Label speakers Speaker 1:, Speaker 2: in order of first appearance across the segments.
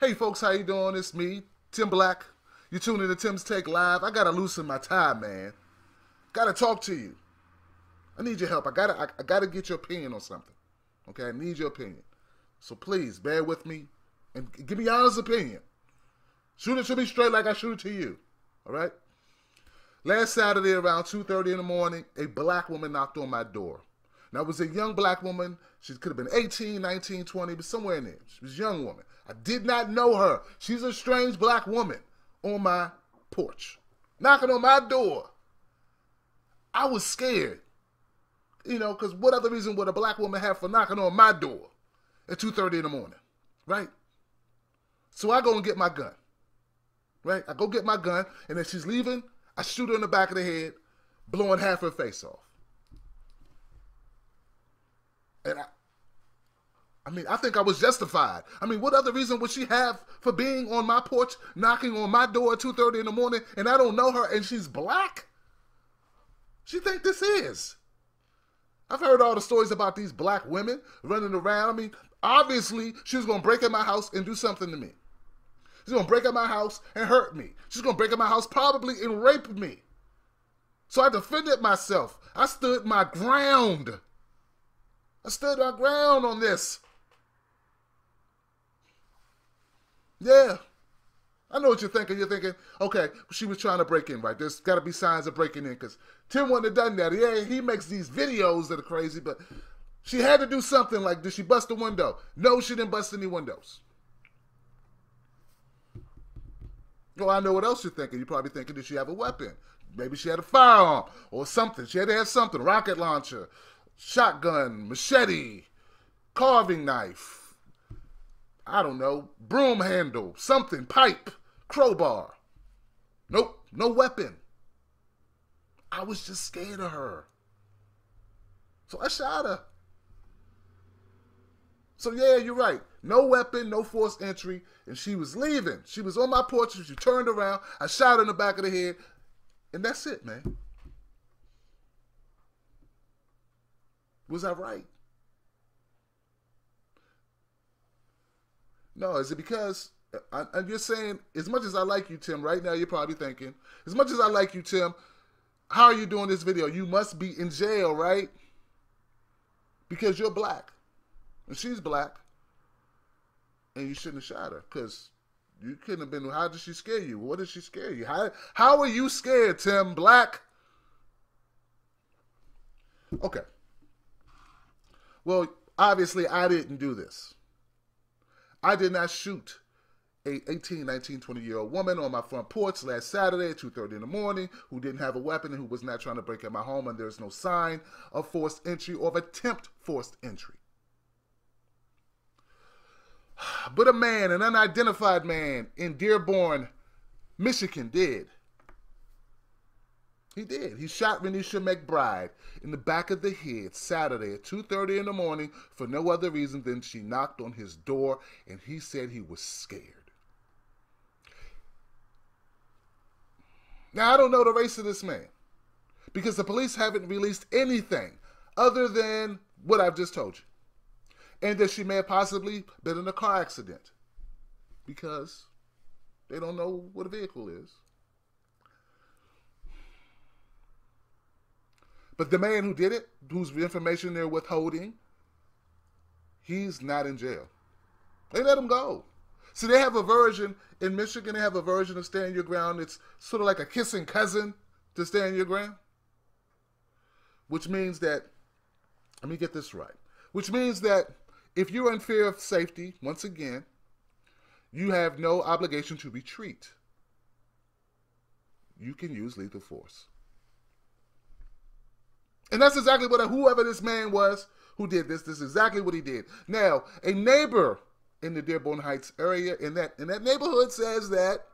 Speaker 1: Hey folks, how you doing? It's me, Tim Black. You tuning in to Tim's Take Live. I gotta loosen my tie, man. Gotta talk to you. I need your help. I gotta get your opinion on something. Okay, I need your opinion. So please bear with me and give me your honest opinion. Shoot it to me straight like I shoot it to you. All right? Last Saturday around 2:30 in the morning, a black woman knocked on my door. Now, it was a young black woman. She could have been 18, 19, 20, but somewhere in there. She was a young woman. I did not know her. She's a strange black woman on my porch, knocking on my door. I was scared, because what other reason would a black woman have for knocking on my door at 2:30 in the morning, right? So I go and get my gun, right? I go get my gun, and as she's leaving, I shoot her in the back of the head, blowing half her face off. And I think I was justified. What other reason would she have for being on my porch, knocking on my door at 2:30 in the morning, and I don't know her, and she's black? She think this is. I've heard all the stories about these black women running around. Obviously, she was going to break in my house and do something to me. She's going to break in my house and hurt me. She's going to break in my house probably and rape me. So I defended myself. I stood my ground. I stood my ground on this. Yeah. I know what you're thinking. You're thinking, okay, she was trying to break in, right? There's got to be signs of breaking in because Tim wouldn't have done that. Yeah, he makes these videos that are crazy, but she had to do something like, did she bust a window? No, she didn't bust any windows. Well, I know what else you're thinking. You're probably thinking, did she have a weapon? Maybe she had a firearm or something. She had to have something, rocket launcher, shotgun, machete, carving knife, I don't know, broom handle, something, pipe, crowbar. Nope, no weapon. I was just scared of her. So I shot her. So yeah, you're right. No weapon, no forced entry, and she was leaving. She was on my porch, she turned around, I shot her in the back of the head, and that's it, man. Was I right? No, is it because, and you're saying, as much as I like you, Tim, right now you're probably thinking, as much as I like you, Tim, how are you doing this video? You must be in jail, right? Because you're black, and she's black, and you shouldn't have shot her, because you couldn't have been, how did she scare you? What did she scare you? How are you scared, Tim Black? Okay. Well, obviously, I didn't do this. I did not shoot a 18, 19, 20-year-old woman on my front porch last Saturday at 2:30 in the morning who didn't have a weapon and who was not trying to break in my home, and there's no sign of forced entry or of attempt forced entry. But a man, an unidentified man in Dearborn, Michigan did. He did. He shot Renisha McBride in the back of the head Saturday at 2:30 in the morning for no other reason than she knocked on his door and he said he was scared. Now, I don't know the race of this man because the police haven't released anything other than what I've just told you. And that she may have possibly been in a car accident because they don't know what a vehicle is. But the man who did it, whose information they're withholding, he's not in jail. They let him go. See, they have a version, in Michigan, they have a version of stand your ground. It's sort of like a kissing cousin to stand your ground. Which means that, let me get this right. Which means that if you're in fear of safety, once again, you have no obligation to retreat. You can use lethal force. And that's exactly what whoever this man was who did this is exactly what he did. Now, a neighbor in the Dearborn Heights area in that neighborhood says that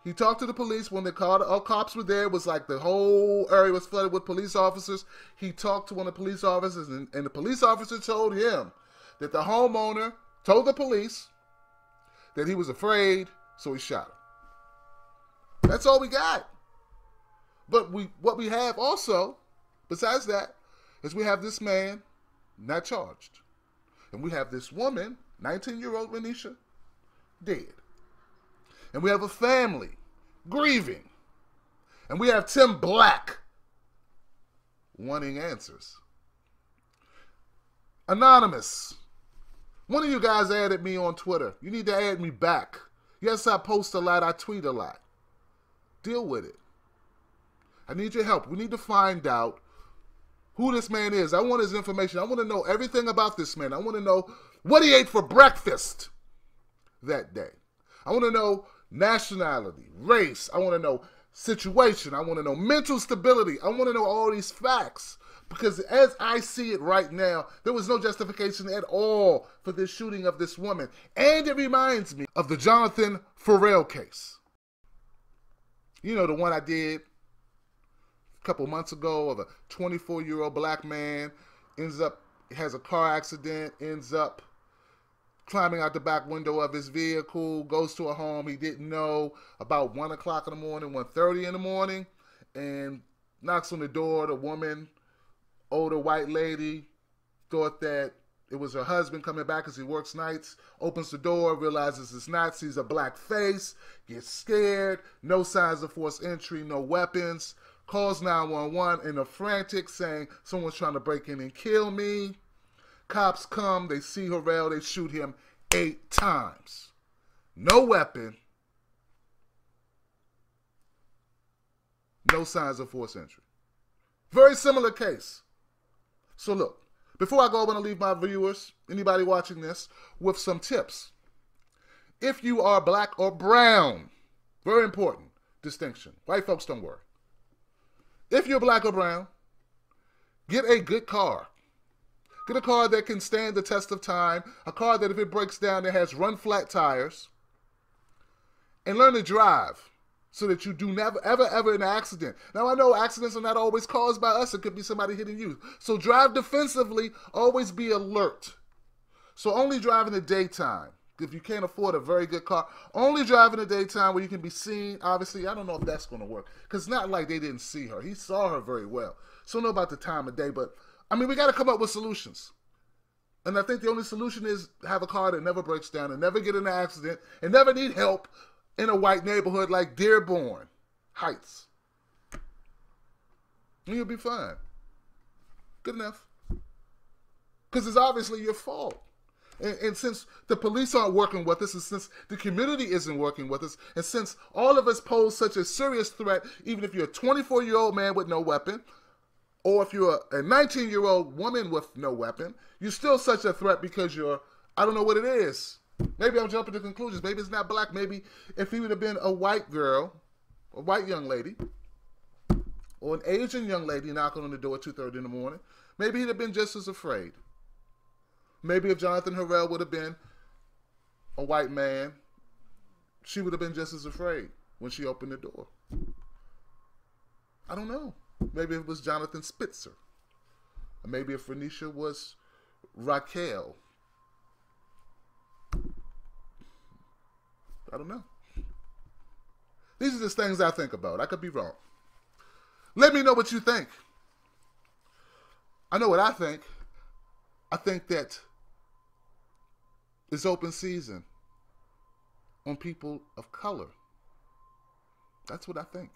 Speaker 1: he talked to the police when they called. All cops were there. It was like the whole area was flooded with police officers. He talked to one of the police officers, and the police officer told him that the homeowner told the police that he was afraid, so he shot him. That's all we got. But what we have also, besides that, is we have this man not charged. And we have this woman, 19-year-old Renisha, dead. And we have a family grieving. And we have Tim Black wanting answers. Anonymous. One of you guys added me on Twitter. You need to add me back. Yes, I post a lot. I tweet a lot. Deal with it. I need your help. We need to find out who this man is. I want his information. I want to know everything about this man. I want to know what he ate for breakfast that day. I want to know nationality, race. I want to know situation. I want to know mental stability. I want to know all these facts. Because as I see it right now, there was no justification at all for this shooting of this woman. And it reminds me of the Jonathan Ferrell case. You know, the one I did a couple months ago of a 24-year-old black man has a car accident, ends up climbing out the back window of his vehicle, goes to a home he didn't know about 1 o'clock in the morning, 1:30 in the morning, and knocks on the door. The woman, older white lady, thought that it was her husband coming back because he works nights, opens the door, realizes it's not, sees a black face, gets scared, no signs of forced entry, no weapons, calls 911 in a frantic saying someone's trying to break in and kill me. Cops come, they see Harrell, they shoot him 8 times. No weapon, no signs of forced entry. Very similar case. So look, before I go, I want to leave my viewers, anybody watching this, with some tips. If you are black or brown, very important distinction. White folks, don't worry. If you're black or brown, get a good car. Get a car that can stand the test of time, a car that if it breaks down, it has run-flat tires, and learn to drive so that you do never, ever in an accident. Now, I know accidents are not always caused by us. It could be somebody hitting you. So drive defensively. Always be alert. So only drive in the daytime. If you can't afford a very good car, only drive in the daytime where you can be seen. Obviously, I don't know if that's going to work because it's not like they didn't see her. He saw her very well. So I don't know about the time of day, but I mean, we got to come up with solutions. And I think the only solution is have a car that never breaks down and never get in an accident and never need help in a white neighborhood like Dearborn Heights. And you'll be fine. Good enough. Because it's obviously your fault. And since the police aren't working with us, and since the community isn't working with us, and since all of us pose such a serious threat, even if you're a 24-year-old man with no weapon, or if you're a 19-year-old woman with no weapon, you're still such a threat because I don't know what it is. Maybe I'm jumping to conclusions. Maybe it's not black. Maybe if he would have been a white girl, a white young lady, or an Asian young lady knocking on the door at 2:30 in the morning, maybe he'd have been just as afraid. Maybe if Jonathan Harrell would have been a white man, she would have been just as afraid when she opened the door. I don't know. Maybe it was Jonathan Spitzer. Or maybe if Renisha was Raquel. I don't know. These are just things I think about. I could be wrong. Let me know what you think. I know what I think. I think that it's open season on people of color. That's what I think.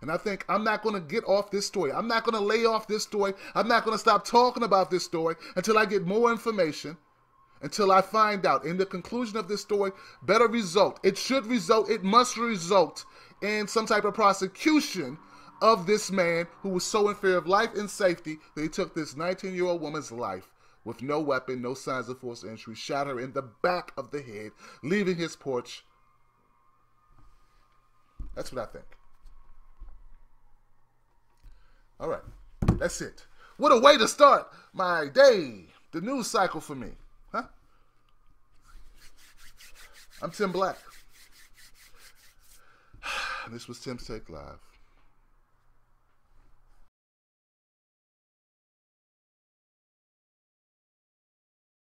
Speaker 1: And I think I'm not going to get off this story. I'm not going to lay off this story. I'm not going to stop talking about this story until I get more information, until I find out in the conclusion of this story, better result. It should result, it must result in some type of prosecution of this man who was so in fear of life and safety that he took this 19-year-old woman's life with no weapon, no signs of forced entry, shot her in the back of the head, leaving his porch. That's what I think. All right, that's it. What a way to start my day, the news cycle for me, huh? I'm Tim Black. And this was Tim's Take Live.